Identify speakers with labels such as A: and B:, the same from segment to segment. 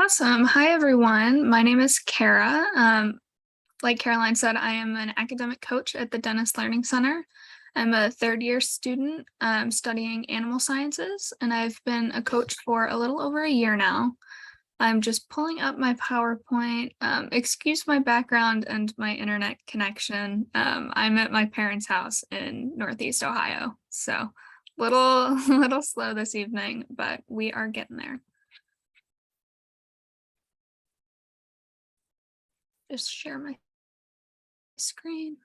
A: Awesome. Hi, everyone. My name is Kara. Like Caroline said, I am an academic coach at the Dennis Learning Center. I'm a third-year student studying animal sciences, and I've been a coach for a little over a year now. I'm just pulling up my PowerPoint. Excuse my background and my internet connection. I'm at my parents' house in Northeast Ohio, so little little slow this evening, but we are getting there. Just share my screen.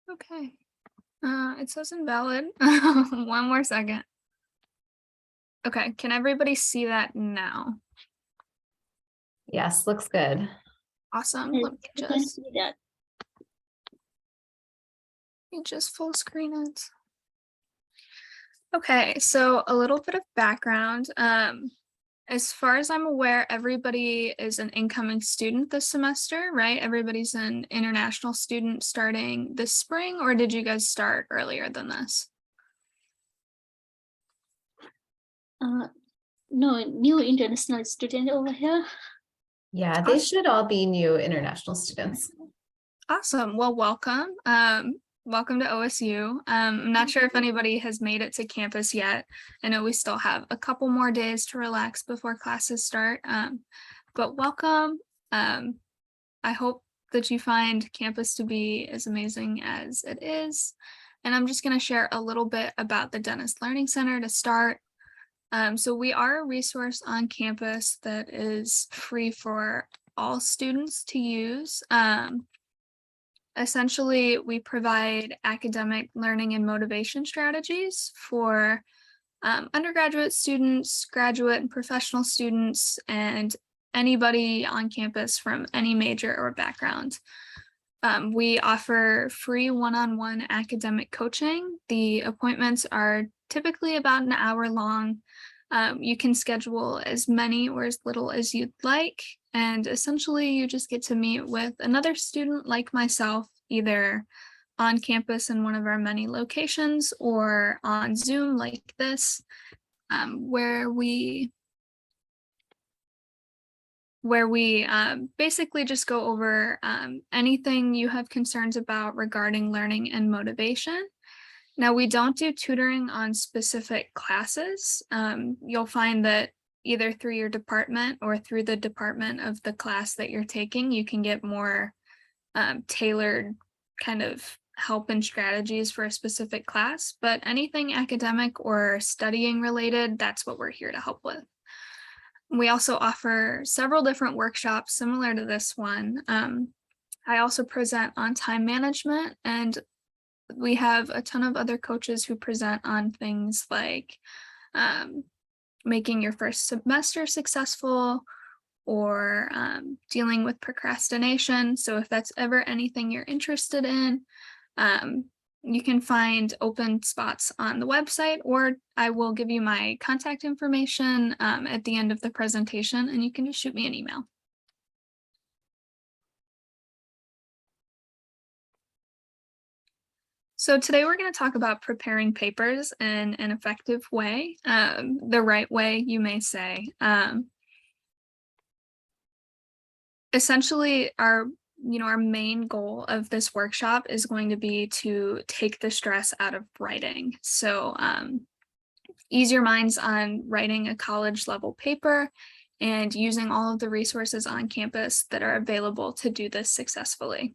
A: Okay. It says invalid. One more second. Okay, can everybody see that now?
B: Yes, looks good.
A: Awesome.
C: Yes,
A: Let me
C: you can
A: just
C: see that.
A: full screen it. Okay, so a little bit of background. As far as I'm aware, everybody is an incoming student this semester, right? Everybody's an international student starting this spring, or did you guys start earlier than this?
C: No, new international student over here.
B: Yeah, they should all be new international students.
A: Awesome. Well, welcome. Welcome to OSU. I'm not sure if anybody has made it to campus yet. I know we still have a couple more days to relax before classes start. But welcome. I hope that you find campus to be as amazing as it is. And I'm just going to share a little bit about the Dennis Learning Center to start. So we are a resource on campus that is free for all students to use. Essentially, we provide academic learning and motivation strategies for undergraduate students, graduate and professional students, and anybody on campus from any major or background. We offer free one-on-one academic coaching. The appointments are typically about an hour long. You can schedule as many or as little as you'd like. And essentially, you just get to meet with another student like myself, either on campus in one of our many locations or on Zoom like this, where we basically just go over anything you have concerns about regarding learning and motivation. Now, we don't do tutoring on specific classes. You'll find that either through your department or through the department of the class that you're taking, you can get more tailored kind of help and strategies for a specific class. But anything academic or studying related, that's what we're here to help with. We also offer several different workshops similar to this one. I also present on time management, and we have a ton of other coaches who present on things like making your first semester successful or dealing with procrastination. So if that's ever anything you're interested in, you can find open spots on the website, or I will give you my contact information at the end of the presentation, and you can just shoot me an email. So today we're going to talk about preparing papers in an effective way, the right way, you may say. Essentially, our main goal of this workshop is going to be to take the stress out of writing. So ease your minds on writing a college level paper and using all of the resources on campus that are available to do this successfully.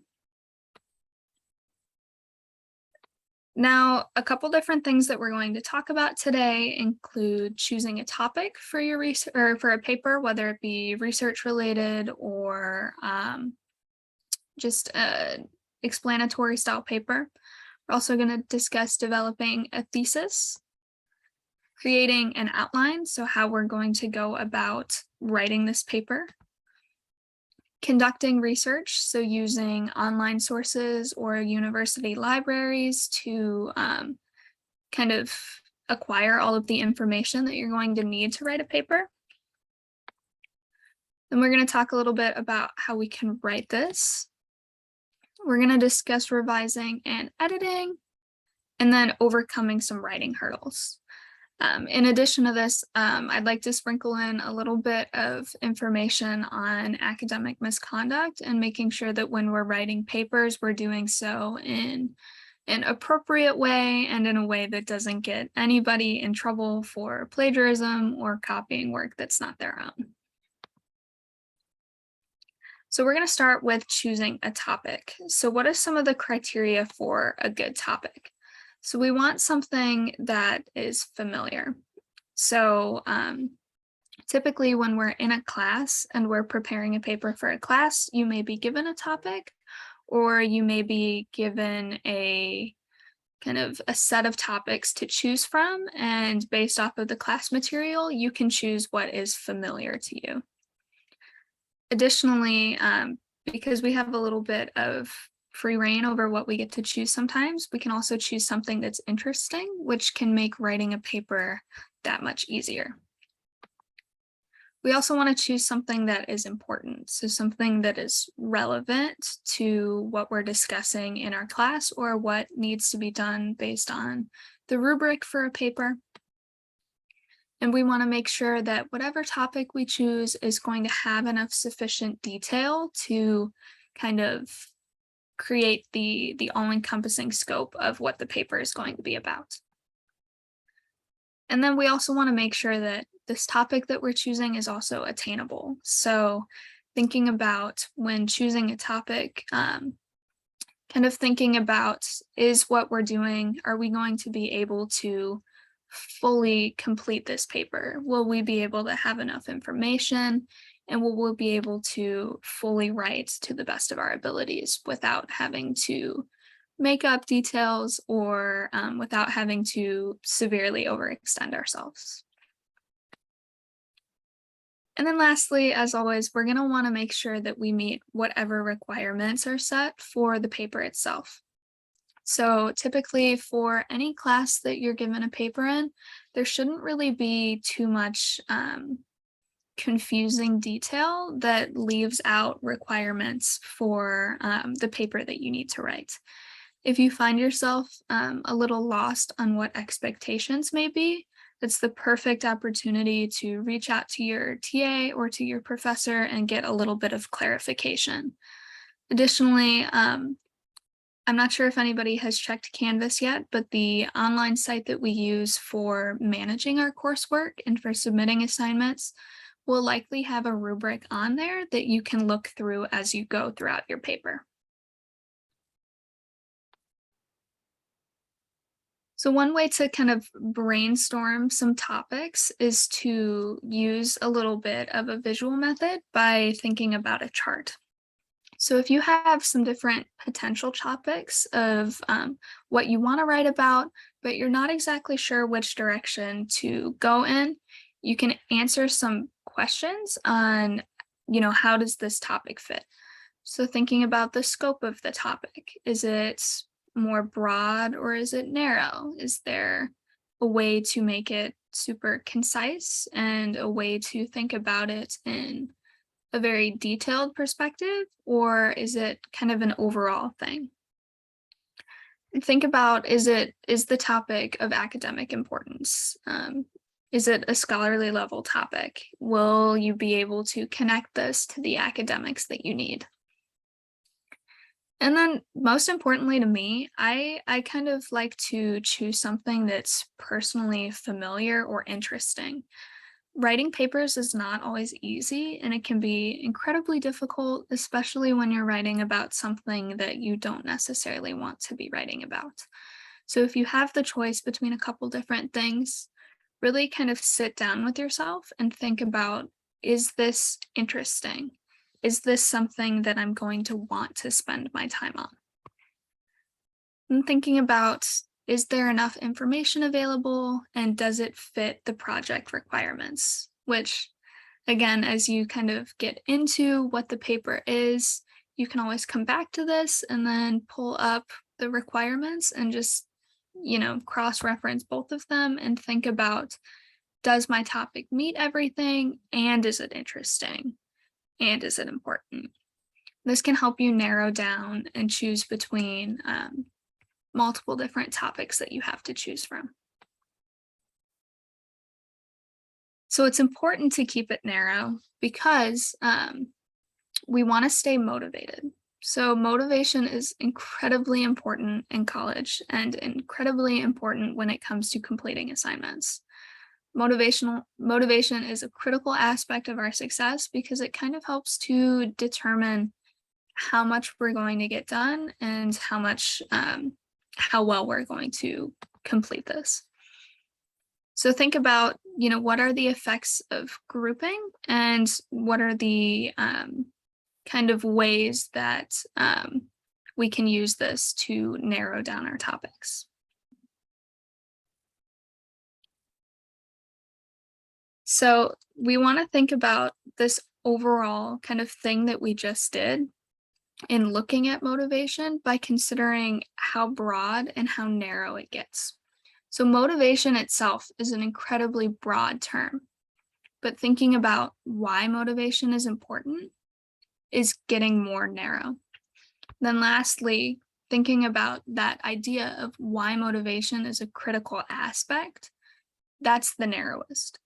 A: Now, a couple different things that we're going to talk about today include choosing a topic for your research or for a paper, whether it be research related or just an explanatory style paper. We're also going to discuss developing a thesis, creating an outline, so how we're going to go about writing this paper, conducting research, so using online sources or university libraries to kind of acquire all of the information that you're going to need to write a paper. Then we're going to talk a little bit about how we can write this. We're going to discuss revising and editing, and then overcoming some writing hurdles. In addition to this, I'd like to sprinkle in a little bit of information on academic misconduct and making sure that when we're writing papers, we're doing so in an appropriate way and in a way that doesn't get anybody in trouble for plagiarism or copying work that's not their own. So we're going to start with choosing a topic. So what are some of the criteria for a good topic? So we want something that is familiar. So typically when we're in a class and we're preparing a paper for a class, you may be given a topic, or you may be given a kind of a set of topics to choose from. And based off of the class material, you can choose what is familiar to you. Additionally, because we have a little bit of free reign over what we get to choose sometimes, we can also choose something that's interesting, which can make writing a paper that much easier. We also want to choose something that is important, so something that is relevant to what we're discussing in our class or what needs to be done based on the rubric for a paper. And we want to make sure that whatever topic we choose is going to have enough sufficient detail to kind of create the all-encompassing scope of what the paper is going to be about. And then we also want to make sure that this topic that we're choosing is also attainable. So thinking about when choosing a topic, kind of thinking about, is what we're doing, are we going to be able to fully complete this paper? Will we be able to have enough information, and will we be able to fully write to the best of our abilities without having to make up details or without having to severely overextend ourselves? And then lastly, as always, we're going to want to make sure that we meet whatever requirements are set for the paper itself. So typically for any class that you're given a paper in, there shouldn't really be too much confusing detail that leaves out requirements for the paper that you need to write. If you find yourself a little lost on what expectations may be, it's the perfect opportunity to reach out to your TA or to your professor and get a little bit of clarification. Additionally, I'm not sure if anybody has checked Canvas yet, but the online site that we use for managing our coursework and for submitting assignments will likely have a rubric on there that you can look through as you go throughout your paper. So one way to kind of brainstorm some topics is to use a little bit of a visual method by thinking about a chart. So if you have some different potential topics of what you want to write about, but you're not exactly sure which direction to go in, you can answer some questions on, how does this topic fit? So thinking about the scope of the topic, is it more broad or is it narrow? Is there a way to make it super concise and a way to think about it in a very detailed perspective, or is it kind of an overall thing? And think about, is the topic of academic importance? Is it a scholarly level topic? Will you be able to connect this to the academics that you need? And then most importantly to me, I kind of like to choose something that's personally familiar or interesting. Writing papers is not always easy, and it can be incredibly difficult, especially when you're writing about something that you don't necessarily want to be writing about. So if you have the choice between a couple different things, really kind of sit down with yourself and think about, is this interesting? Is this something that I'm going to want to spend my time on? And thinking about, is there enough information available and does it fit the project requirements? Which again, as you kind of get into what the paper is, you can always come back to this and then pull up the requirements and just, cross-reference both of them and think about, does my topic meet everything? And is it interesting? And is it important? This can help you narrow down and choose between multiple different topics that you have to choose from. So it's important to keep it narrow because we want to stay motivated. So motivation is incredibly important in college and incredibly important when it comes to completing assignments. Motivation is a critical aspect of our success because it kind of helps to determine how much we're going to get done and how well we're going to complete this. So think about, what are the effects of grouping and what are the kind of ways that we can use this to narrow down our topics. So we want to think about this overall kind of thing that we just did in looking at motivation by considering how broad and how narrow it gets. So motivation itself is an incredibly broad term, but thinking about why motivation is important is getting more narrow. Then lastly, thinking about that idea of why motivation is a critical aspect, that's the narrowest.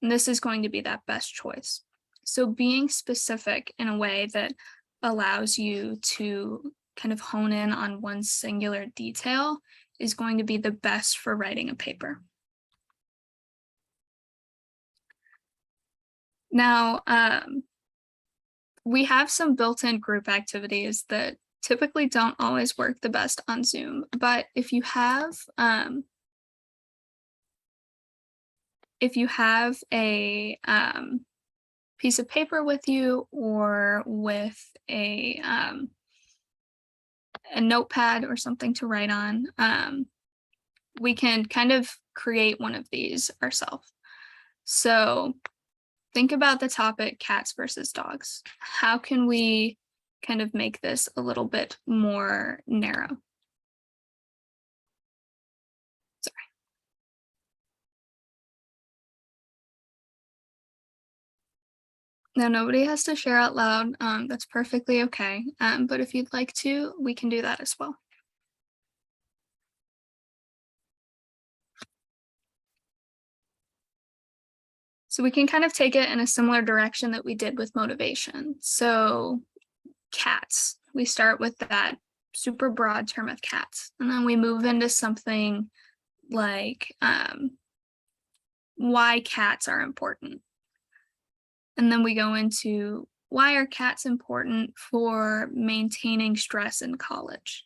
A: And this is going to be that best choice. So being specific in a way that allows you to kind of hone in on one singular detail is going to be the best for writing a paper. Now, we have some built-in group activities that typically don't always work the best on Zoom, but if you have a piece of paper with you or with a notepad or something to write on, we can kind of create one of these ourselves. So think about the topic cats versus dogs. How can we kind of make this a little bit more narrow? Sorry. Now, nobody has to share out loud. That's perfectly okay. But if you'd like to, we can do that as well. So we can kind of take it in a similar direction that we did with motivation. So cats, we start with that super broad term of cats, and then we move into something like why cats are important. And then we go into why are cats important for maintaining stress in college.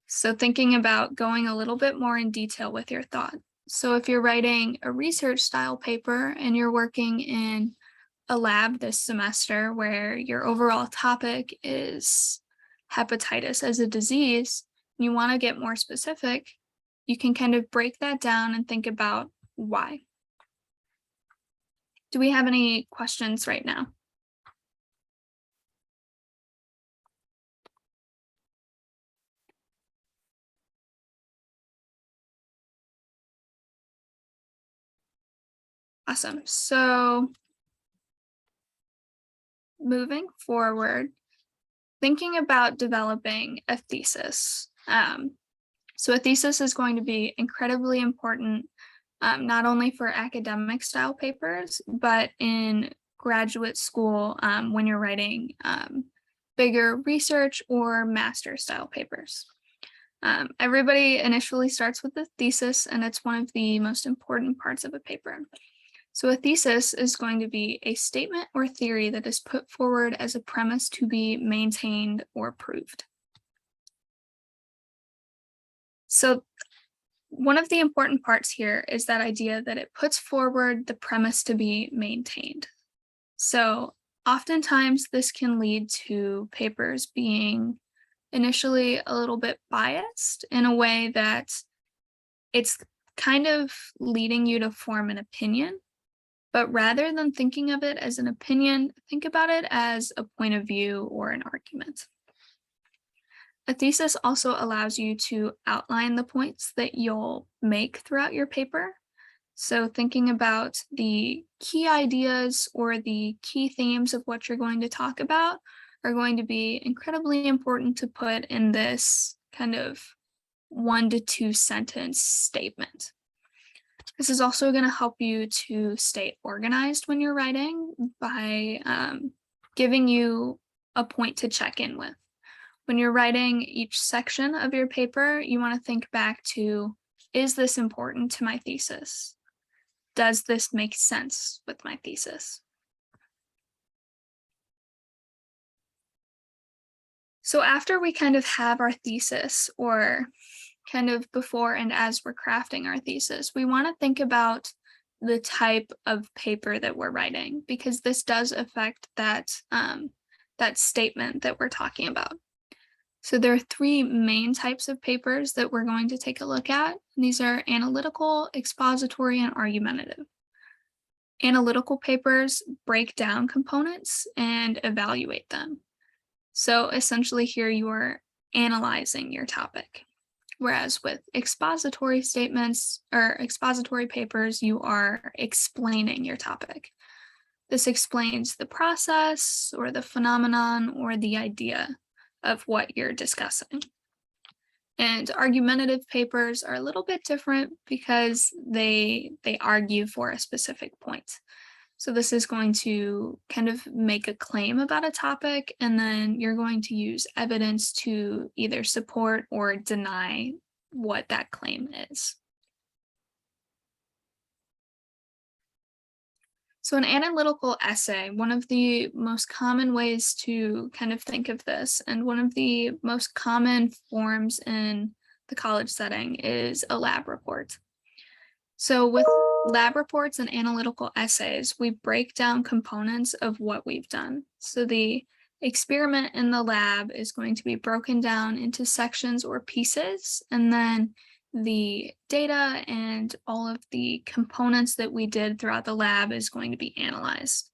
A: So thinking about going a little bit more in detail with your thought. So if you're writing a research style paper and you're working in a lab this semester where your overall topic is hepatitis as a disease, and you want to get more specific, you can kind of break that down and think about why. Do we have any questions right now? Awesome. So moving forward, thinking about developing a thesis. So a thesis is going to be incredibly important, not only for academic style papers, but in graduate school when you're writing bigger research or master style papers. Everybody initially starts with a thesis, and it's one of the most important parts of a paper. So a thesis is going to be a statement or theory that is put forward as a premise to be maintained or proved. So one of the important parts here is that idea that it puts forward the premise to be maintained. So oftentimes this can lead to papers being initially a little bit biased in a way that it's kind of leading you to form an opinion, But rather than thinking of it as an opinion, think about it as a point of view or an argument. A thesis also allows you to outline the points that you'll make throughout your paper. So thinking about the key ideas or the key themes of what you're going to talk about are going to be incredibly important to put in this kind of 1 to 2 sentence statement. This is also going to help you to stay organized when you're writing by giving you a point to check in with. When you're writing each section of your paper, you want to think back to, is this important to my thesis? Does this make sense with my thesis? So after we kind of have our thesis, or kind of before and as we're crafting our thesis, we want to think about the type of paper that we're writing, because this does affect that statement that we're talking about. So there are 3 main types of papers that we're going to take a look at. These are analytical, expository, and argumentative. Analytical papers break down components and evaluate them. So essentially here you are analyzing your topic. Whereas with expository statements or expository papers, you are explaining your topic. This explains the process or the phenomenon or the idea of what you're discussing. And argumentative papers are a little bit different because they argue for a specific point. So this is going to kind of make a claim about a topic, and then you're going to use evidence to either support or deny what that claim is. So an analytical essay, one of the most common ways to kind of think of this, and one of the most common forms in the college setting, is a lab report. So with lab reports and analytical essays, we break down components of what we've done. So the experiment in the lab is going to be broken down into sections or pieces, and then the data and all of the components that we did throughout the lab is going to be analyzed.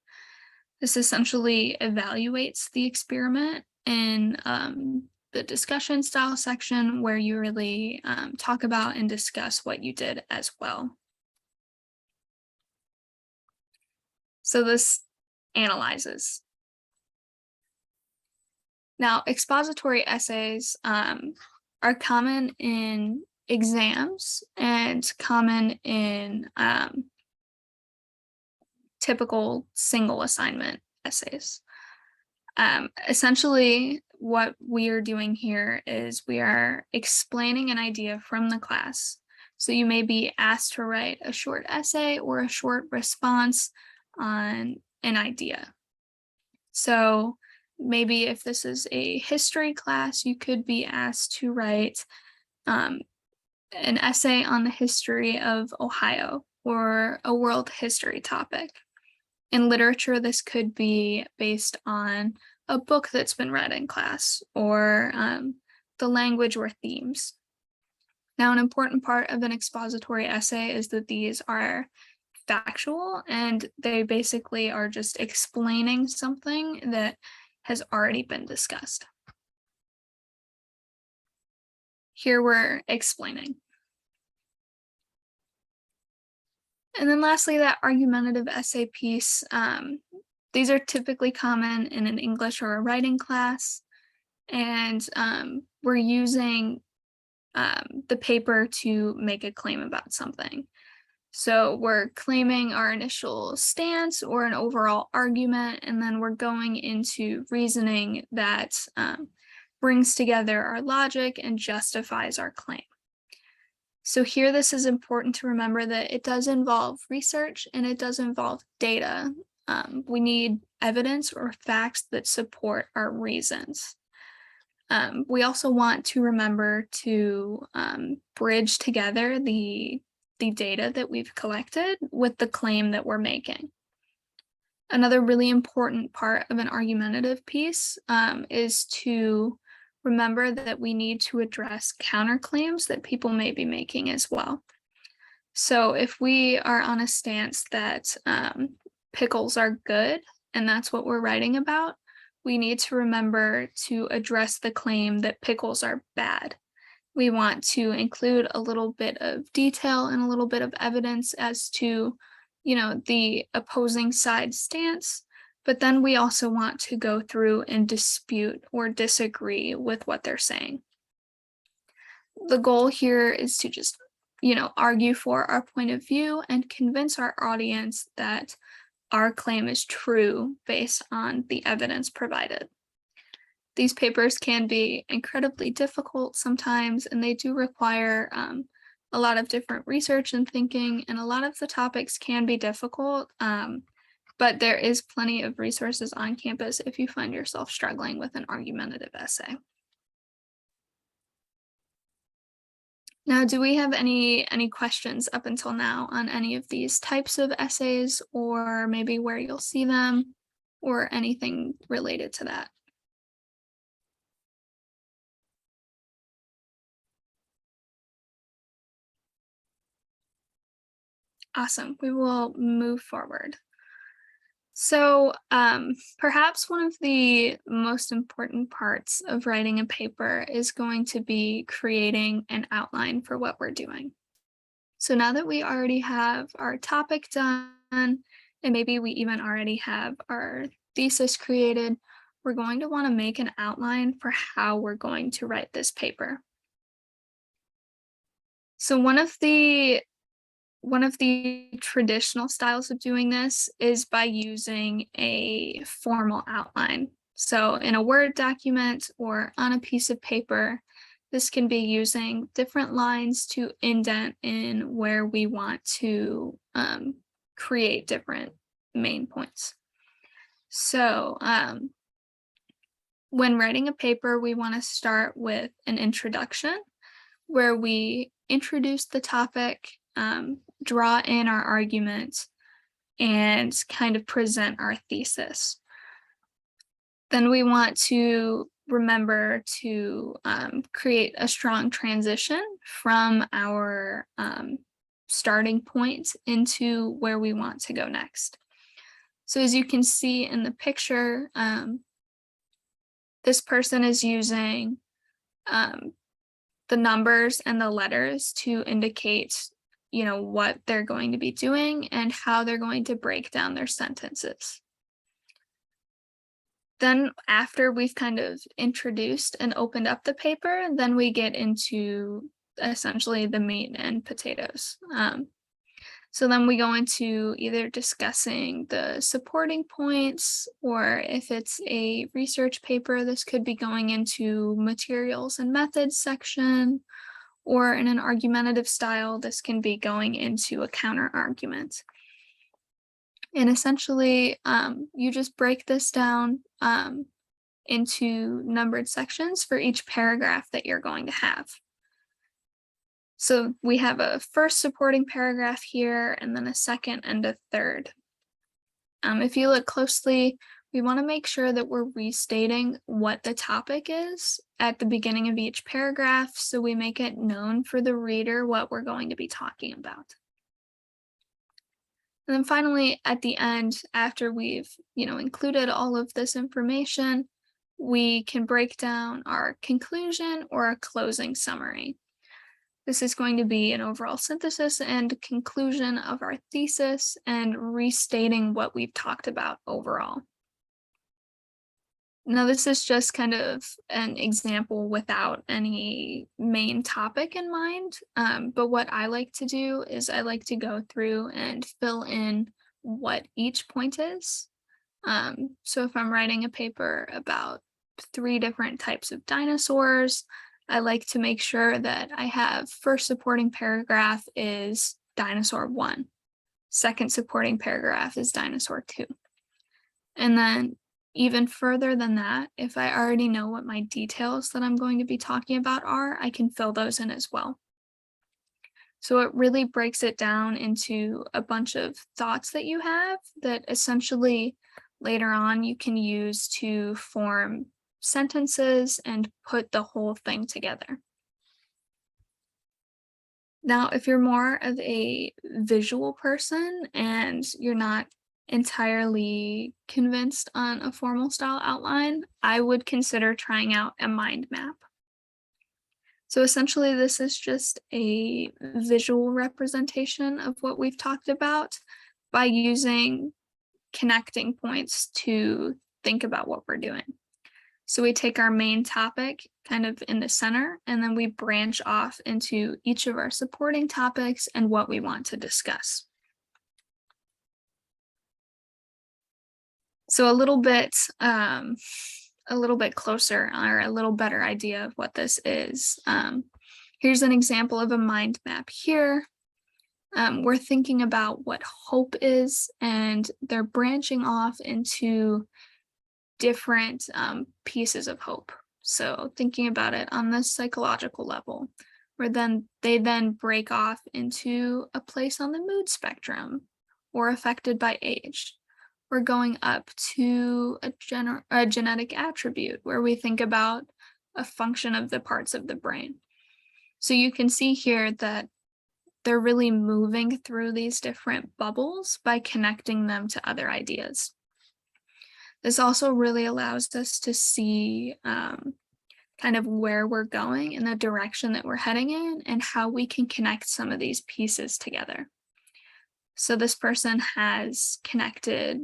A: This essentially evaluates the experiment in the discussion style section, where you really talk about and discuss what you did as well. So this analyzes. Now, expository essays are common in exams and common in typical single assignment essays. Essentially, what we are doing here is we are explaining an idea from the class. So you may be asked to write a short essay or a short response on an idea. So maybe if this is a history class, you could be asked to write an essay on the history of Ohio or a world history topic. In literature, this could be based on a book that's been read in class, or the language or themes. Now, an important part of an expository essay is that these are factual, and they basically are just explaining something that has already been discussed. Here we're explaining. And then lastly, that argumentative essay piece. These are typically common in an English or a writing class, and we're using the paper to make a claim about something. So we're claiming our initial stance or an overall argument, and then we're going into reasoning that brings together our logic and justifies our claim. So here, this is important to remember that it does involve research and it does involve data. We need evidence or facts that support our reasons. We also want to remember to bridge together the data that we've collected with the claim that we're making. Another really important part of an argumentative piece is to remember that we need to address counterclaims that people may be making as well. So if we are on a stance that pickles are good and that's what we're writing about, we need to remember to address the claim that pickles are bad. We want to include a little bit of detail and a little bit of evidence as to, the opposing side stance. But then we also want to go through and dispute or disagree with what they're saying. The goal here is to just, argue for our point of view and convince our audience that our claim is true based on the evidence provided. These papers can be incredibly difficult sometimes, and they do require a lot of different research and thinking, and a lot of the topics can be difficult, but there is plenty of resources on campus if you find yourself struggling with an argumentative essay. Now, do we have any questions up until now on any of these types of essays, or maybe where you'll see them, or anything related to that? Awesome. We will move forward. So, perhaps one of the most important parts of writing a paper is going to be creating an outline for what we're doing. So now that we already have our topic done, and maybe we even already have our thesis created, we're going to want to make an outline for how we're going to write this paper. So one of the traditional styles of doing this is by using a formal outline. So in a Word document or on a piece of paper, this can be using different lines to indent in where we want to create different main points. So when writing a paper, we want to start with an introduction where we introduce the topic, draw in our argument, and kind of present our thesis. Then we want to remember to create a strong transition from our starting point into where we want to go next. So as you can see in the picture, this person is using the numbers and the letters to indicate, what they're going to be doing and how they're going to break down their sentences. Then after we've kind of introduced and opened up the paper, then we get into essentially the meat and potatoes. So then we go into either discussing the supporting points, or if it's a research paper, this could be going into materials and methods section, or in an argumentative style, this can be going into a counter argument. And essentially, you just break this down into numbered sections for each paragraph that you're going to have. So we have a first supporting paragraph here, and then a second and a third. If you look closely, we want to make sure that we're restating what the topic is at the beginning of each paragraph, so we make it known for the reader what we're going to be talking about. And then finally, at the end, after we've, included all of this information, we can break down our conclusion or a closing summary. This is going to be an overall synthesis and conclusion of our thesis and restating what we've talked about overall. Now, this is just kind of an example without any main topic in mind. But what I like to do is I like to go through and fill in what each point is. So if I'm writing a paper about 3 different types of dinosaurs, I like to make sure that I have first supporting paragraph is dinosaur 1. Second supporting paragraph is dinosaur 2. And then even further than that, if I already know what my details that I'm going to be talking about are, I can fill those in as well. So it really breaks it down into a bunch of thoughts that you have that essentially later on you can use to form sentences and put the whole thing together. Now, if you're more of a visual person and you're not entirely convinced on a formal style outline, I would consider trying out a mind map. So essentially, this is just a visual representation of what we've talked about by using connecting points to think about what we're doing. So we take our main topic kind of in the center, and then we branch off into each of our supporting topics and what we want to discuss. So a little bit closer or a little better idea of what this is. Here's an example of a mind map here. We're thinking about what hope is, and they're branching off into different pieces of hope. So thinking about it on the psychological level, where then they break off into a place on the mood spectrum or affected by age. We're going up to a genetic attribute where we think about a function of the parts of the brain. So you can see here that they're really moving through these different bubbles by connecting them to other ideas. This also really allows us to see kind of where we're going and the direction that we're heading in and how we can connect some of these pieces together. So this person has connected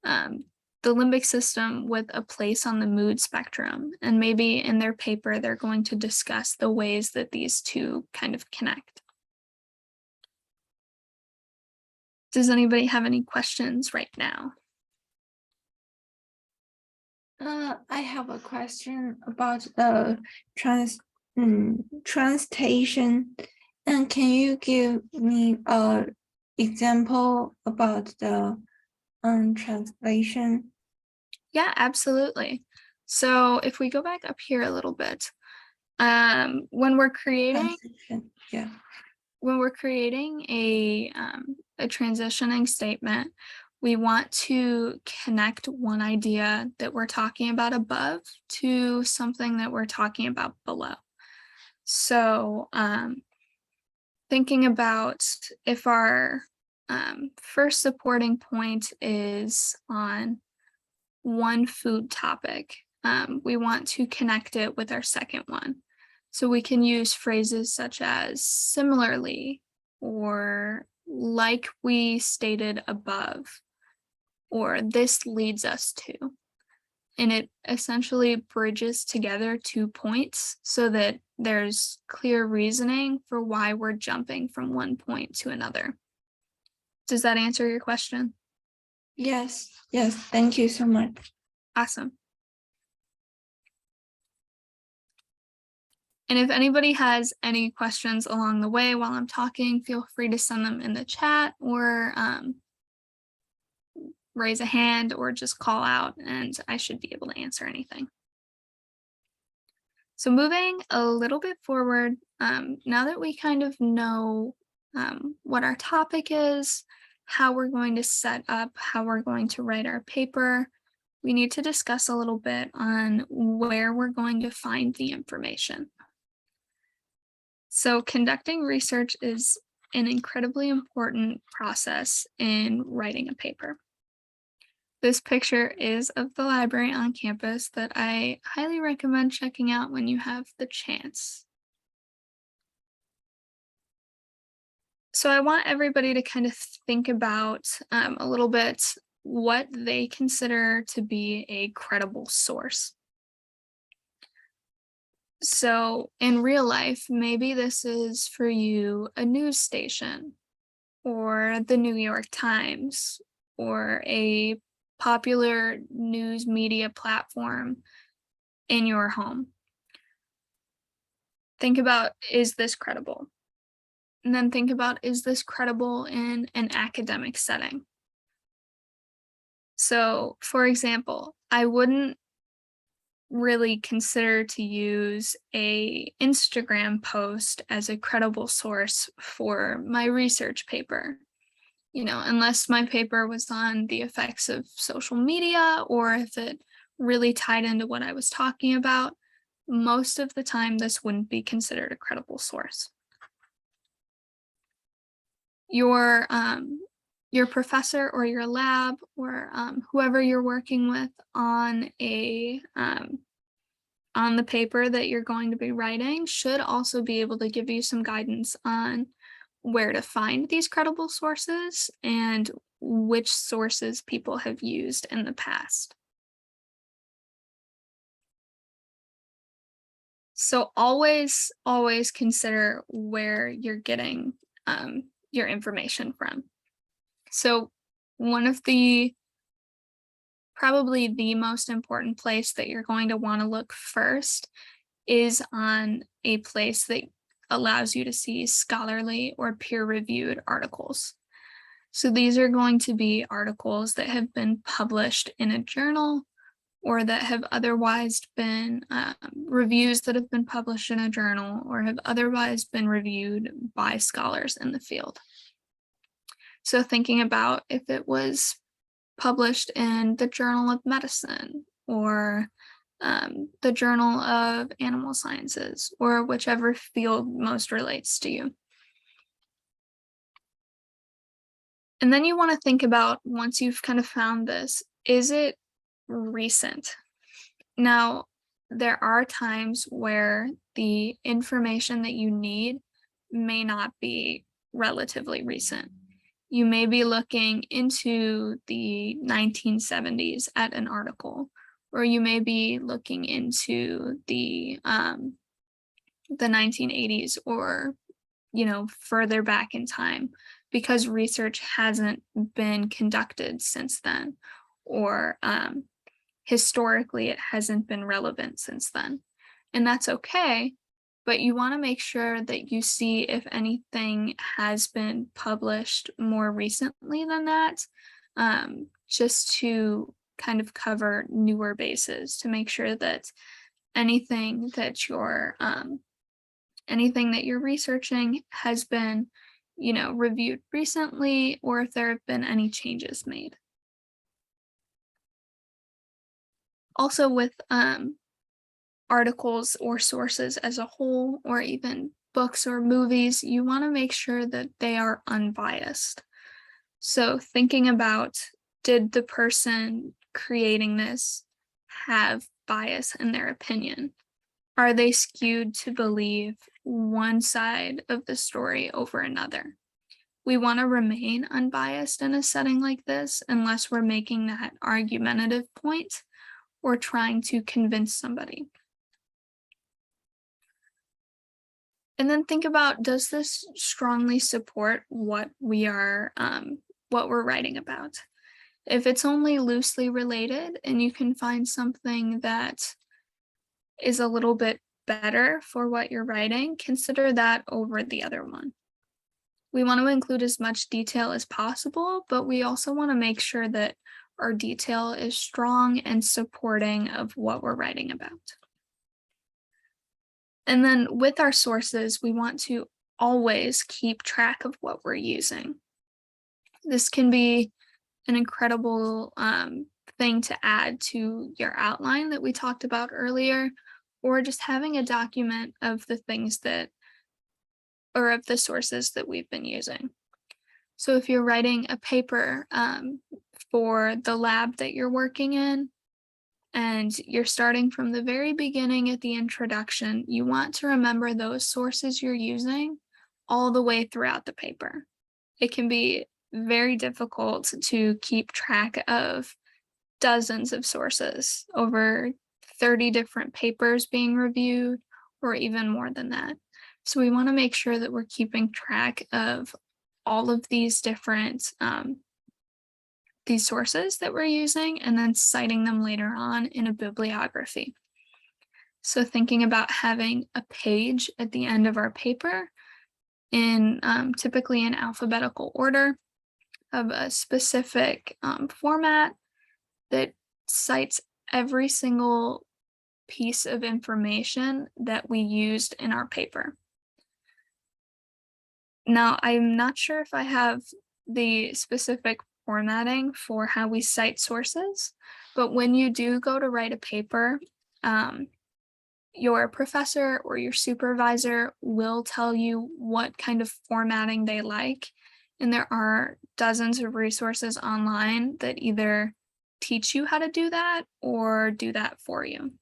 A: the limbic system with a place on the mood spectrum. And maybe in their paper, they're going to discuss the ways that these two kind of connect. Does anybody have any questions right now?
D: I have a question about the translation. And can you give me an example about the translation?
A: Yeah, absolutely. So if we go back up here a little bit, when we're creating
D: Translation, yeah.
A: a transitioning statement, we want to connect one idea that we're talking about above to something that we're talking about below. So thinking about if our first supporting point is on one food topic, we want to connect it with our second one. So we can use phrases such as similarly or like we stated above, or this leads us to. And it essentially bridges together 2 points so that there's clear reasoning for why we're jumping from one point to another. Does that answer your question?
D: Yes, thank you so much.
A: Awesome. And if anybody has any questions along the way while I'm talking, feel free to send them in the chat or raise a hand or just call out and I should be able to answer anything. So moving a little bit forward, now that we kind of know what our topic is, how we're going to set up, how we're going to write our paper, we need to discuss a little bit on where we're going to find the information. So conducting research is an incredibly important process in writing a paper. This picture is of the library on campus that I highly recommend checking out when you have the chance. So I want everybody to kind of think about a little bit what they consider to be a credible source. So in real life, maybe this is for you a news station or the New York Times or a popular news media platform in your home. Think about, is this credible? And then think about, is this credible in an academic setting? So, for example, I wouldn't really consider to use a Instagram post as a credible source for my research paper. You know, unless my paper was on the effects of social media or if it really tied into what I was talking about, most of the time this wouldn't be considered a credible source. your professor or your lab or whoever you're working with on on the paper that you're going to be writing should also be able to give you some guidance on where to find these credible sources and which sources people have used in the past. So always consider where you're getting your information from. So one of probably the most important place that you're going to want to look first is on a place that allows you to see scholarly or peer-reviewed articles. So these are going to be articles that have been published in a journal or that have otherwise been reviews that have been published in a journal or have otherwise been reviewed by scholars in the field. So thinking about if it was published in the Journal of Medicine or the Journal of Animal Sciences or whichever field most relates to you. And then you want to think about, once you've kind of found this, is it recent? Now, there are times where the information that you need may not be relatively recent. You may be looking into the 1970s at an article, or you may be looking into the 1980s or, further back in time because research hasn't been conducted since then, or historically it hasn't been relevant since then. And that's okay, but you want to make sure that you see if anything has been published more recently than that, just to kind of cover newer bases to make sure that anything that you're researching has been, reviewed recently, or if there have been any changes made. Also with articles or sources as a whole, or even books or movies, you want to make sure that they are unbiased. So thinking about, did the person creating this have bias in their opinion? Are they skewed to believe one side of the story over another? We want to remain unbiased in a setting like this unless we're making that argumentative point or trying to convince somebody. And then think about, does this strongly support what we're writing about? If it's only loosely related and you can find something that is a little bit better for what you're writing, consider that over the other one. We want to include as much detail as possible, but we also want to make sure that our detail is strong and supporting of what we're writing about. And then with our sources, we want to always keep track of what we're using. This can be an incredible thing to add to your outline that we talked about earlier, or just having a document of the things of the sources that we've been using. So if you're writing a paper for the lab that you're working in, and you're starting from the very beginning at the introduction, you want to remember those sources you're using all the way throughout the paper. It can be very difficult to keep track of dozens of sources, over 30 different papers being reviewed, or even more than that. So we want to make sure that we're keeping track of all of these different these sources that we're using and then citing them later on in a bibliography. So thinking about having a page at the end of our paper in typically in alphabetical order of a specific format that cites every single piece of information that we used in our paper. Now, I'm not sure if I have the specific formatting for how we cite sources, but when you do go to write a paper, your professor or your supervisor will tell you what kind of formatting they like, And there are dozens of resources online that either teach you how to do that or do that for you.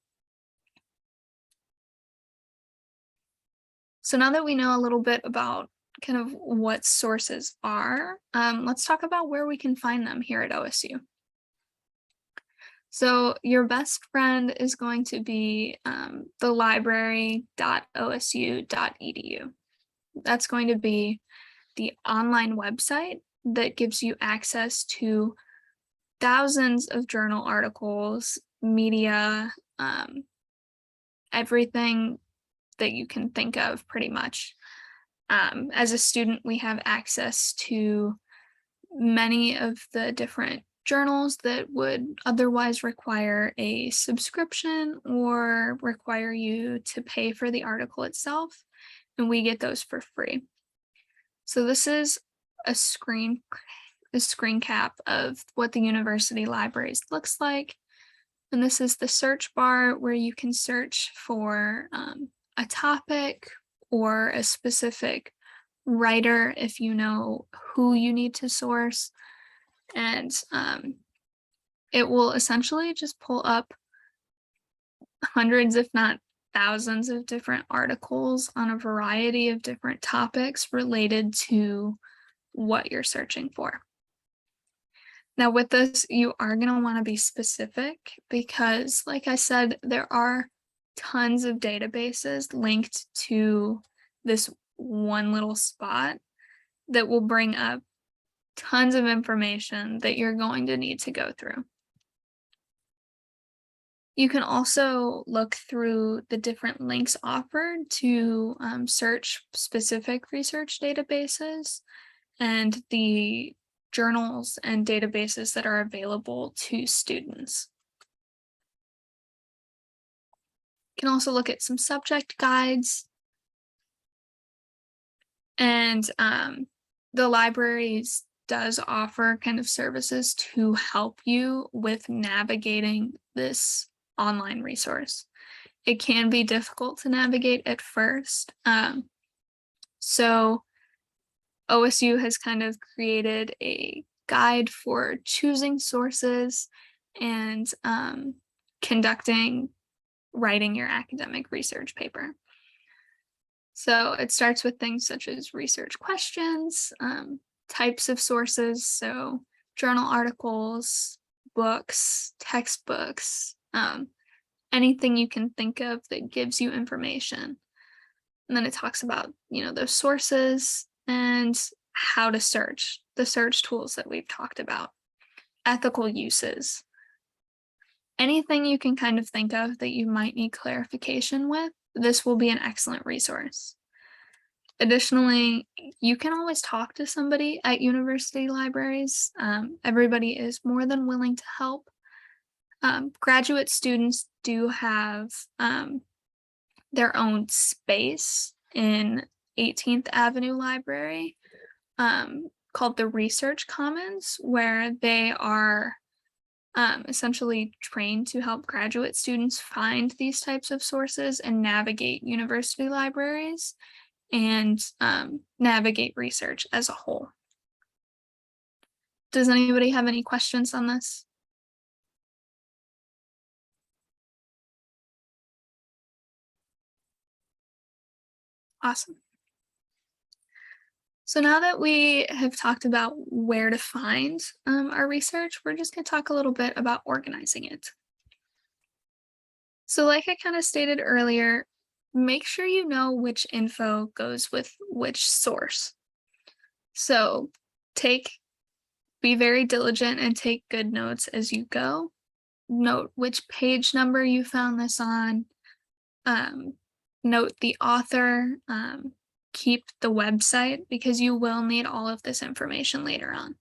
A: So now that we know a little bit about kind of what sources are, let's talk about where we can find them here at OSU. So your best friend is going to be the library.osu.edu. That's going to be the online website that gives you access to thousands of journal articles, media, everything that you can think of pretty much. As a student, we have access to many of the different journals that would otherwise require a subscription or require you to pay for the article itself, and we get those for free. So this is a screen cap of what the university libraries looks like. And this is the search bar where you can search for a topic or a specific writer if you know who you need to source. And it will essentially just pull up hundreds, if not thousands, of different articles on a variety of different topics related to what you're searching for. Now, with this, you are going to want to be specific because, like I said, there are tons of databases linked to this one little spot that will bring up tons of information that you're going to need to go through. You can also look through the different links offered to search specific research databases and the journals and databases that are available to students. You can also look at some subject guides. And the libraries does offer kind of services to help you with navigating this online resource. It can be difficult to navigate at first. So OSU has kind of created a guide for choosing sources and writing your academic research paper. So it starts with things such as research questions, types of sources, so journal articles, books, textbooks, anything you can think of that gives you information. And then it talks about, those sources and how to search, the search tools that we've talked about, ethical uses, anything you can kind of think of that you might need clarification with. This will be an excellent resource. Additionally, you can always talk to somebody at university libraries. Everybody is more than willing to help. Graduate students do have their own space in 18th Avenue Library called the Research Commons, where they are essentially trained to help graduate students find these types of sources and navigate university libraries and navigate research as a whole. Does anybody have any questions on this? Awesome. So now that we have talked about where to find our research, we're just going to talk a little bit about organizing it. So like I kind of stated earlier, make sure you know which info goes with which source. So be very diligent and take good notes as you go. Note which page number you found this on. Note the author. Keep the website because you will need all of this information later on.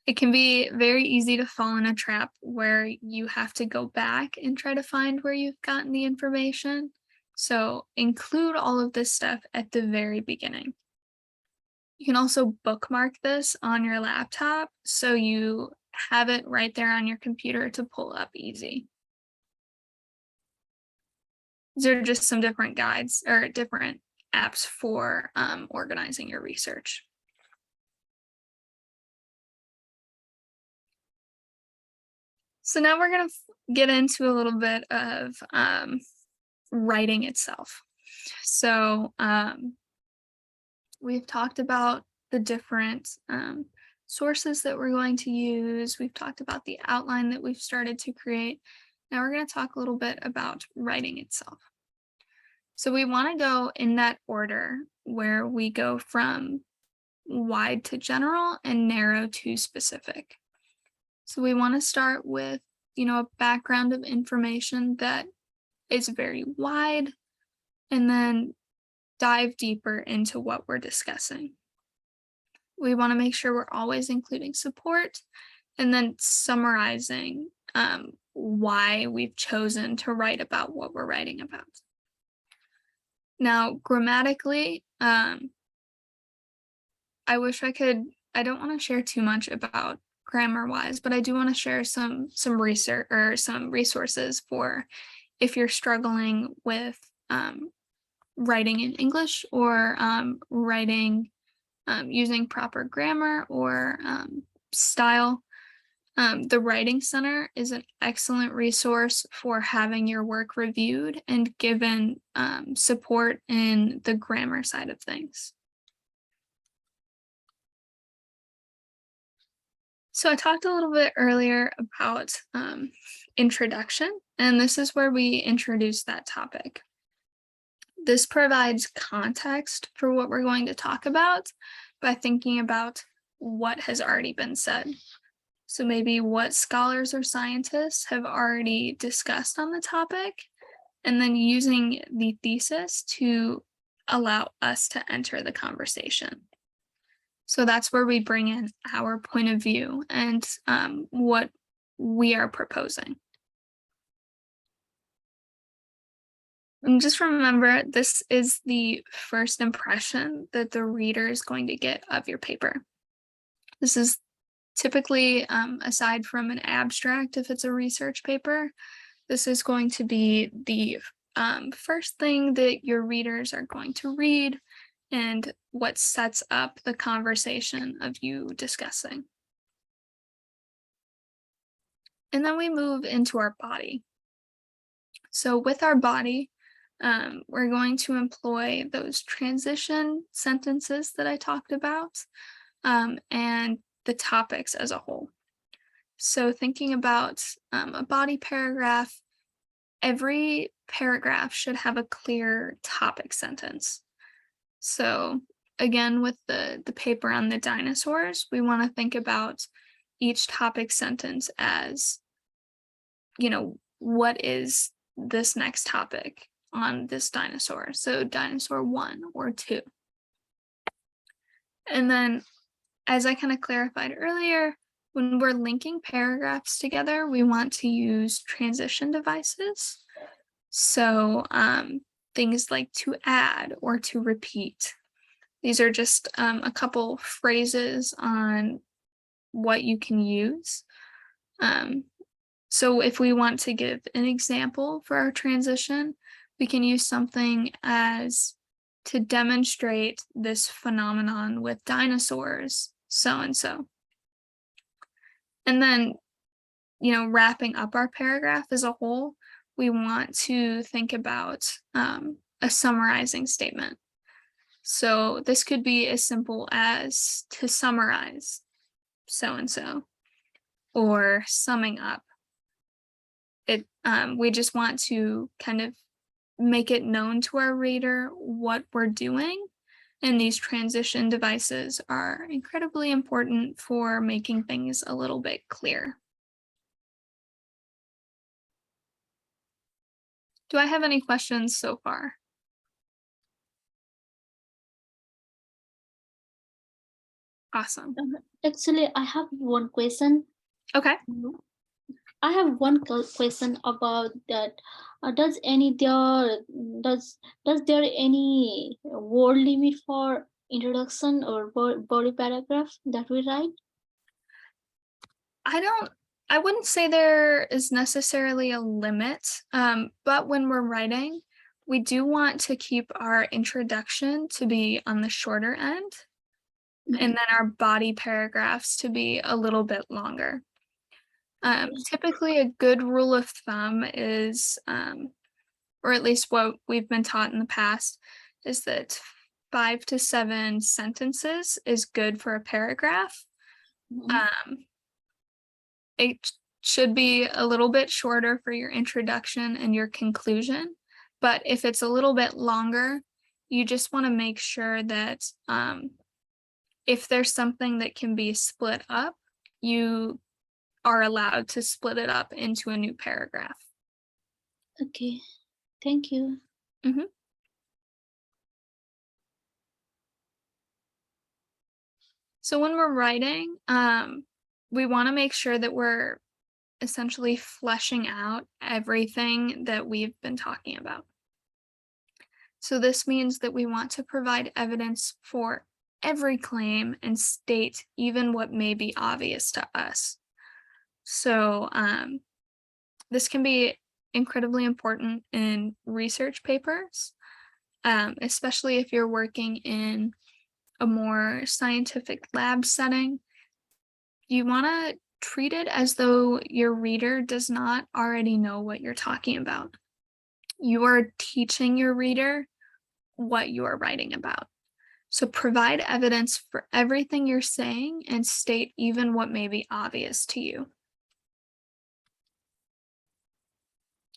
A: It can be very easy to fall in a trap where you have to go back and try to find where you've gotten the information. So include all of this stuff at the very beginning. You can also bookmark this on your laptop so you have it right there on your computer to pull up easy. These are just some different guides or different apps for organizing your research. So now we're going to get into a little bit of writing itself. So we've talked about the different sources that we're going to use. We've talked about the outline that we've started to create. Now we're going to talk a little bit about writing itself. So we want to go in that order where we go from wide to general and narrow to specific. So we want to start with, a background of information that is very wide, and then dive deeper into what we're discussing. We want to make sure we're always including support and then summarizing why we've chosen to write about what we're writing about. Now, grammatically, I don't want to share too much about grammar-wise, but I do want to share some research or some resources for if you're struggling with writing in English or writing using proper grammar or style. The Writing Center is an excellent resource for having your work reviewed and given support in the grammar side of things. So I talked a little bit earlier about introduction, and this is where we introduce that topic. This provides context for what we're going to talk about by thinking about what has already been said. So maybe what scholars or scientists have already discussed on the topic, and then using the thesis to allow us to enter the conversation. So that's where we bring in our point of view and what we are proposing. And just remember, this is the first impression that the reader is going to get of your paper. This is typically, aside from an abstract, if it's a research paper, this is going to be the first thing that your readers are going to read and what sets up the conversation of you discussing. And then we move into our body. So with our body, we're going to employ those transition sentences that I talked about and the topics as a whole. So thinking about a body paragraph, every paragraph should have a clear topic sentence. So again, with the paper on the dinosaurs, we want to think about each topic sentence as, what is this next topic on this dinosaur? So dinosaur 1 or 2. And then, as I kind of clarified earlier, when we're linking paragraphs together, we want to use transition devices. So things like to add or to repeat. These are just a couple phrases on what you can use. So if we want to give an example for our transition, we can use something as to demonstrate this phenomenon with dinosaurs, so-and-so. And then, wrapping up our paragraph as a whole, we want to think about a summarizing statement. So this could be as simple as to summarize so-and-so or summing up. We just want to kind of make it known to our reader what we're doing. And these transition devices are incredibly important for making things a little bit clear. Do I have any questions so far? Awesome.
C: Actually, I have one question.
A: Okay.
C: I have one question about that. Does there any word limit for introduction or body paragraph that we write?
A: I wouldn't say there is necessarily a limit, but when we're writing, we do want to keep our introduction to be on the shorter end, and then our body paragraphs to be a little bit longer. Typically, a good rule of thumb is, or at least what we've been taught in the past, is that 5 to 7 sentences is good for a paragraph.
C: Mhm.
A: It should be a little bit shorter for your introduction and your conclusion, but if it's a little bit longer, you just want to make sure that if there's something that can be split up, you are allowed to split it up into a new paragraph.
C: Okay, thank you.
A: So when we're writing, we want to make sure that we're essentially fleshing out everything that we've been talking about. So this means that we want to provide evidence for every claim and state even what may be obvious to us. So this can be incredibly important in research papers, especially if you're working in a more scientific lab setting. You want to treat it as though your reader does not already know what you're talking about. You are teaching your reader what you are writing about. So provide evidence for everything you're saying and state even what may be obvious to you.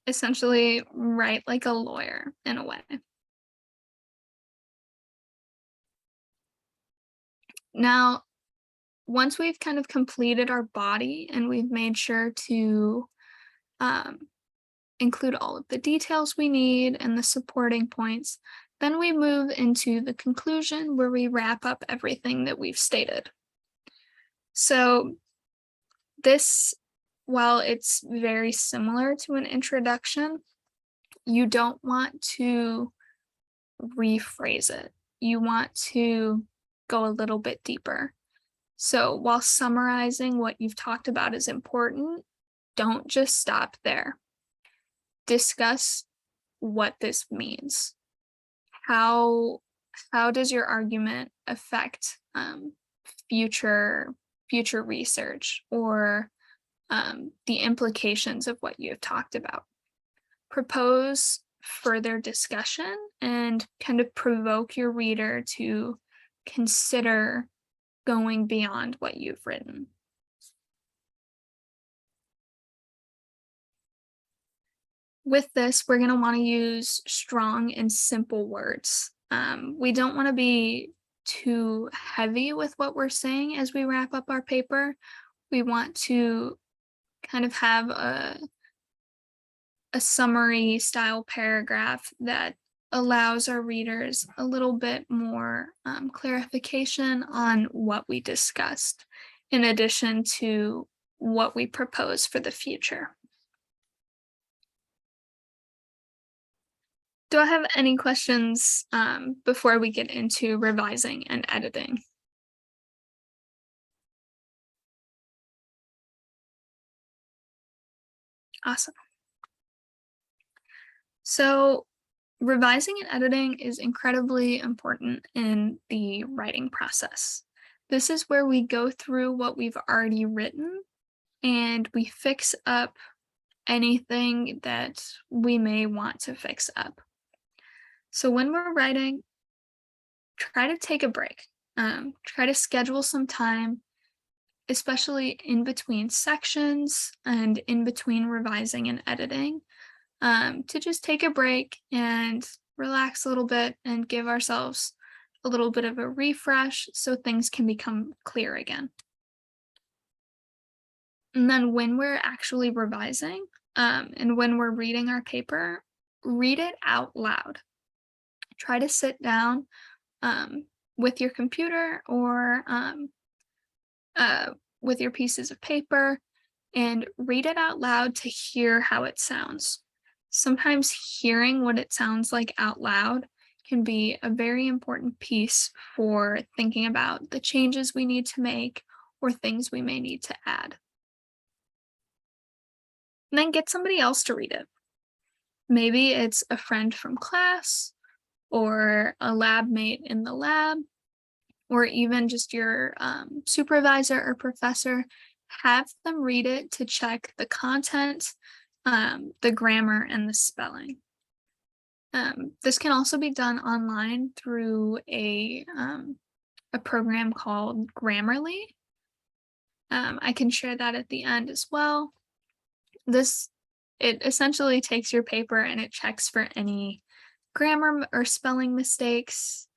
A: Essentially, write like a lawyer in a way. Now, once we've kind of completed our body and we've made sure to um, include all of the details we need and the supporting points, then we move into the conclusion where we wrap up everything that we've stated. So this, while it's very similar to an introduction, you don't want to rephrase it. You want to go a little bit deeper. So while summarizing what you've talked about is important, don't just stop there. Discuss what this means. How does your argument affect future research or the implications of what you have talked about? Propose further discussion and kind of provoke your reader to consider going beyond what you've written. With this, we're going to want to use strong and simple words. We don't want to be too heavy with what we're saying as we wrap up our paper. We want to kind of have a summary style paragraph that allows our readers a little bit more clarification on what we discussed, in addition to what we propose for the future. Do I have any questions before we get into revising and editing? Awesome. So revising and editing is incredibly important in the writing process. This is where we go through what we've already written and we fix up anything that we may want to fix up. So when we're writing, try to take a break. Try to schedule some time, especially in between sections and in between revising and editing, to just take a break and relax a little bit and give ourselves a little bit of a refresh so things can become clear again. And then when we're actually revising and when we're reading our paper, read it out loud. Try to sit down with your computer or with your pieces of paper and read it out loud to hear how it sounds. Sometimes hearing what it sounds like out loud can be a very important piece for thinking about the changes we need to make or things we may need to add. And then get somebody else to read it. Maybe it's a friend from class or a lab mate in the lab, or even just your supervisor or professor. have them read it to check the content, the grammar, and the spelling. This can also be done online through a program called Grammarly. I can share that at the end as well. It essentially takes your paper and it checks for any grammar or spelling mistakes.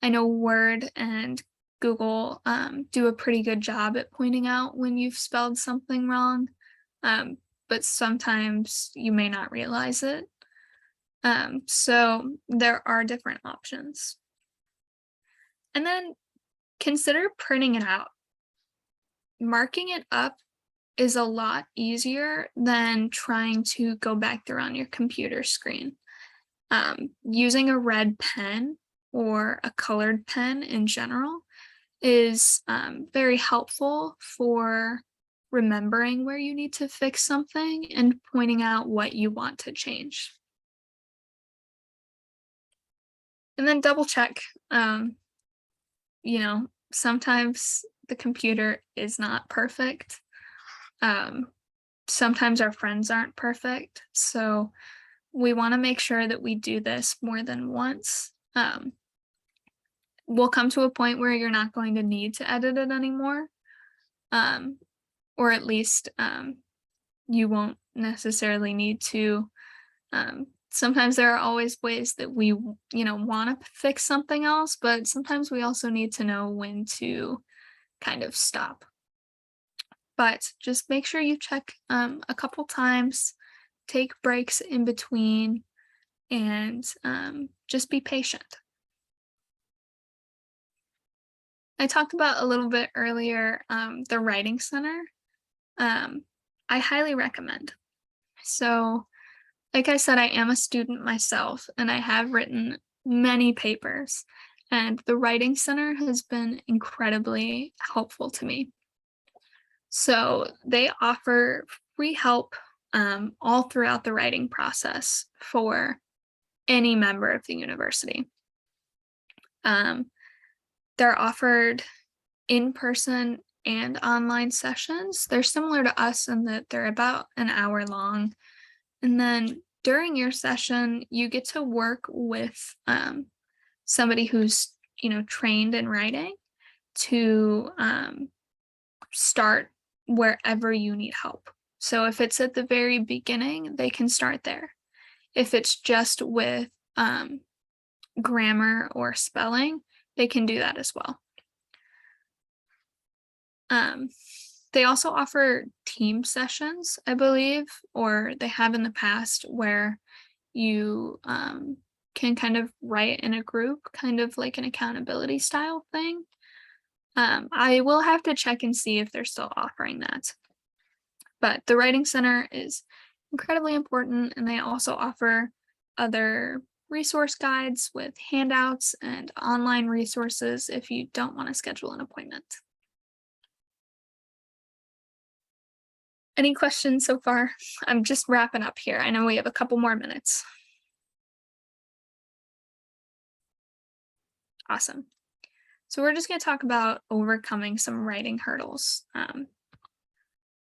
A: I know Word and Google do a pretty good job at pointing out when you've spelled something wrong, but sometimes you may not realize it. So there are different options. And then consider printing it out. Marking it up is a lot easier than trying to go back there on your computer screen. Using a red pen or a colored pen in general is very helpful for remembering where you need to fix something and pointing out what you want to change. And then double check. Sometimes the computer is not perfect. Sometimes our friends aren't perfect. So we want to make sure that we do this more than once. We'll come to a point where you're not going to need to edit it anymore. Or at least you won't necessarily need to. Sometimes there are always ways that we, want to fix something else, but sometimes we also need to know when to kind of stop. But just make sure you check a couple times, take breaks in between, and just be patient. I talked about a little bit earlier the Writing Center. I highly recommend. So, like I said, I am a student myself, and I have written many papers, and the Writing Center has been incredibly helpful to me. So they offer free help all throughout the writing process for any member of the university. They're offered in-person and online sessions. They're similar to us in that they're about an hour long. And then during your session, you get to work with somebody who's, trained in writing to start wherever you need help. So if it's at the very beginning, they can start there. If it's just with grammar or spelling, they can do that as well. They also offer team sessions, I believe, or they have in the past, where you can kind of write in a group, kind of like an accountability style thing. I will have to check and see if they're still offering that. But the Writing Center is incredibly important, and they also offer other resource guides with handouts and online resources if you don't want to schedule an appointment. Any questions so far? I'm just wrapping up here. I know we have a couple more minutes. Awesome. So we're just going to talk about overcoming some writing hurdles.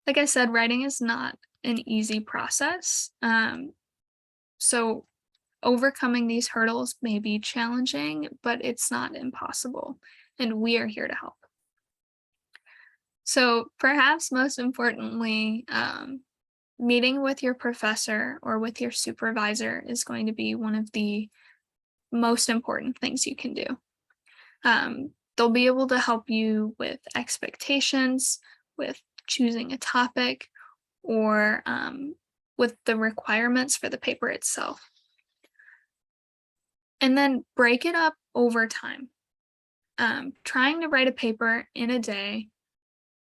A: Like I said, writing is not an easy process. So overcoming these hurdles may be challenging, but it's not impossible. And we are here to help. So perhaps most importantly, meeting with your professor or with your supervisor is going to be one of the most important things you can do. They'll be able to help you with expectations, with choosing a topic, or with the requirements for the paper itself. And then break it up over time. Trying to write a paper in a day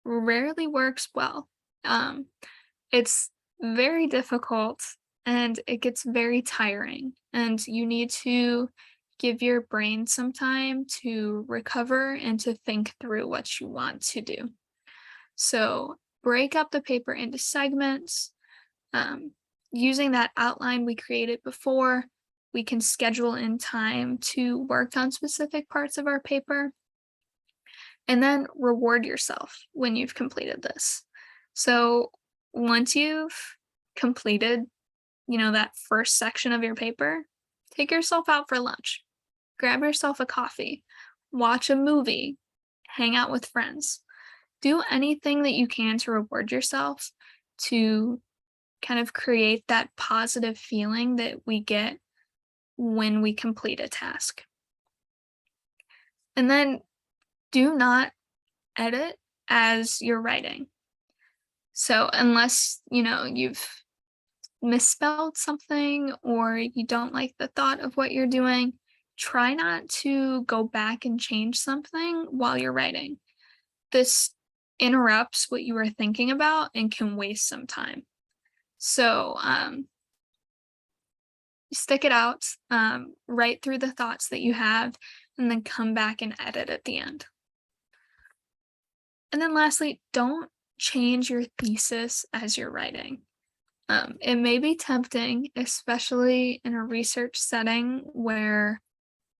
A: rarely works well. It's very difficult and it gets very tiring, and you need to give your brain some time to recover and to think through what you want to do. So break up the paper into segments. Using that outline we created before, we can schedule in time to work on specific parts of our paper, and then reward yourself when you've completed this. So once you've completed, that first section of your paper, take yourself out for lunch, grab yourself a coffee, watch a movie, hang out with friends. Do anything that you can to reward yourself, to kind of create that positive feeling that we get when we complete a task. And then do not edit as you're writing. So unless, you've misspelled something or you don't like the thought of what you're doing, try not to go back and change something while you're writing. This interrupts what you were thinking about and can waste some time. So stick it out, write through the thoughts that you have, and then come back and edit at the end. And then lastly, don't change your thesis as you're writing. It may be tempting, especially in a research setting where,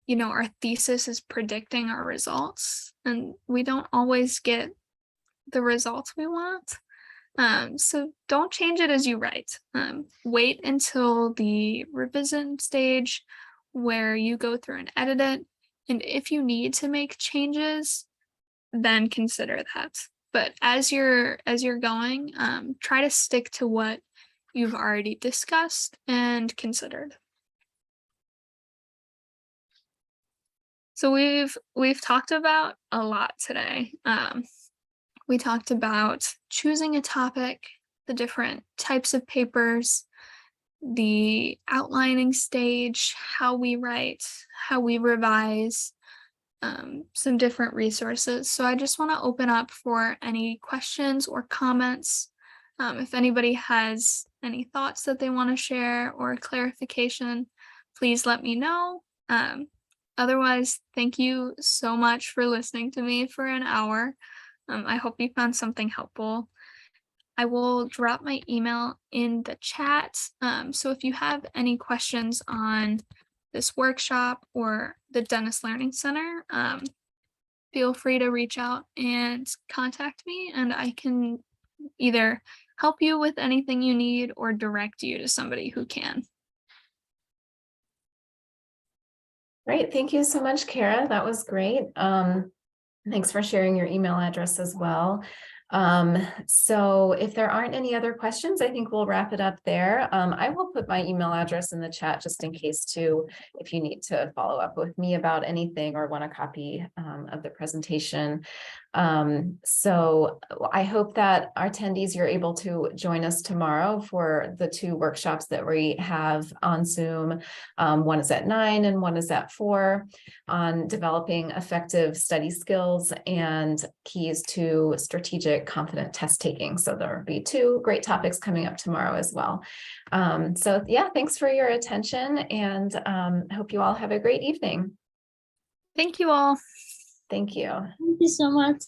A: our thesis is predicting our results, and we don't always get the results we want. So don't change it as you write. Wait until the revision stage where you go through and edit it. And if you need to make changes, then consider that. But as you're going, try to stick to what you've already discussed and considered. So we've talked about a lot today. We talked about choosing a topic, the different types of papers, the outlining stage, how we write, how we revise, some different resources. So I just want to open up for any questions or comments. If anybody has any thoughts that they want to share or clarification, please let me know. Otherwise, thank you so much for listening to me for an hour. I hope you found something helpful. I will drop my email in the chat. So if you have any questions on this workshop or the Dentist Learning Center, feel free to reach out and contact me, and I can either help you with anything you need or direct you to somebody who can.
B: Great. Thank you so much, Kara. That was great. Thanks for sharing your email address as well. So if there aren't any other questions, I think we'll wrap it up there. I will put my email address in the chat just in case too, if you need to follow up with me about anything or want a copy of the presentation. So I hope that our attendees, you're able to join us tomorrow for the 2 workshops that we have on Zoom. One is at 9 and one is at 4 on developing effective study skills and keys to strategic confident test taking. So there will be 2 great topics coming up tomorrow as well. So yeah, thanks for your attention, and I hope you all have a great evening.
A: Thank you all.
B: Thank you.
C: Thank you so much.